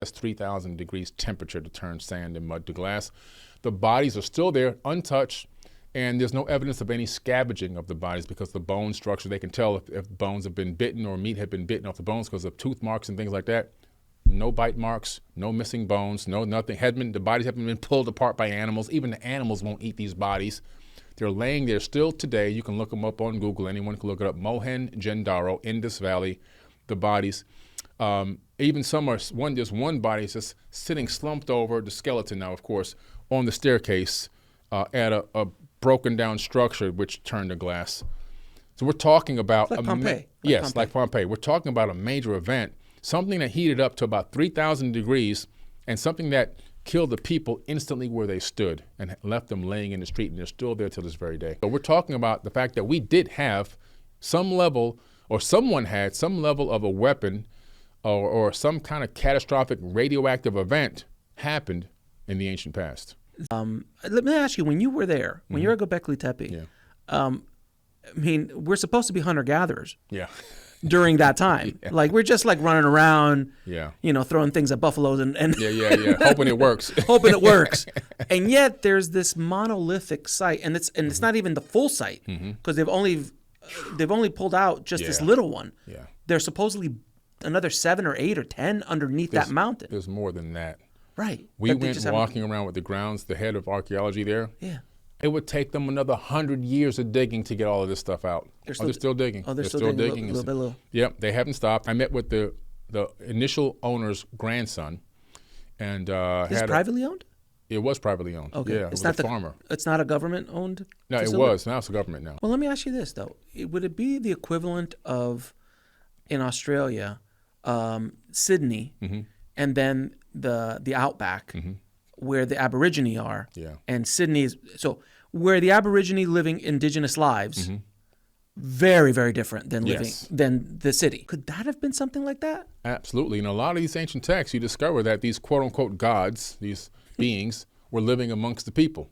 That's 3,000 degrees temperature to turn sand and mud to glass. The bodies are still there, untouched, and there's no evidence of any scavenging of the bodies because the bone structure, they can tell if bones have been bitten or meat had been bitten off the bones because of tooth marks and things like that. No bite marks, no missing bones, no nothing. The bodies haven't been pulled apart by animals. Even the animals won't eat these bodies. They're laying there still today. You can look them up on Google. Anyone can look it up. Mohenjo-Daro, Indus Valley, the bodies. Even some are, there's one body just sitting slumped over, the skeleton now, of course, on the staircase at a broken down structure which turned to glass. So we're talking about like Pompeii. Like Pompeii. We're talking about a major event, something that heated up to about 3,000 degrees and something that killed the people instantly where they stood and left them laying in the street, and they're still there till this very day. So we're talking about the fact that we did have some level, or someone had some level of a weapon or some kind of catastrophic radioactive event happened in the ancient past. Let me ask you, when you were there, when you're at Göbekli Tepe, I mean, we're supposed to be hunter-gatherers. Yeah. During that time. Yeah. Like, we're just like running around, yeah, throwing things at buffaloes and hoping it works. Hoping it works. And yet there's this monolithic site, and it's not even the full site because they've only pulled out just this little one. Yeah. There's supposedly another 7 or 8 or 10 underneath that mountain. There's more than that. Right. We went walking around with the head of archaeology there. Yeah. It would take them another 100 years of digging to get all of this stuff out. They're still digging. Oh, they're still digging. Little by little. Yep, they haven't stopped. I met with the initial owner's grandson, and Is it privately owned? It was privately owned. Okay. Yeah, it was a farmer. It's not a government-owned No, facility? It was. Now it's a government now. Well, let me ask you this, though. Would it be the equivalent of, in Australia, Sydney, and then the outback, where the Aborigine are, and Sydney is... So where the Aborigine living indigenous lives, very, very different than than the city. Could that have been something like that? Absolutely. In a lot of these ancient texts, you discover that these quote-unquote gods, these beings, were living amongst the people.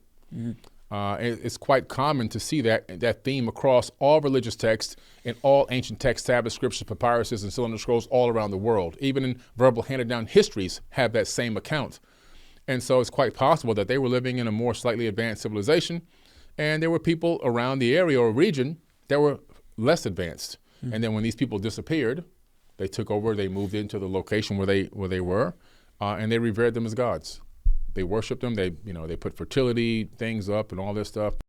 It's quite common to see that theme across all religious texts in all ancient texts, tablets, scriptures, papyruses, and cylinder scrolls all around the world. Even in verbal handed-down histories have that same account. And so it's quite possible that they were living in a more slightly advanced civilization, and there were people around the area or region that were less advanced. And then when these people disappeared, they took over, they moved into the location where they were, and they revered them as gods. They worshiped them, they put fertility things up and all this stuff.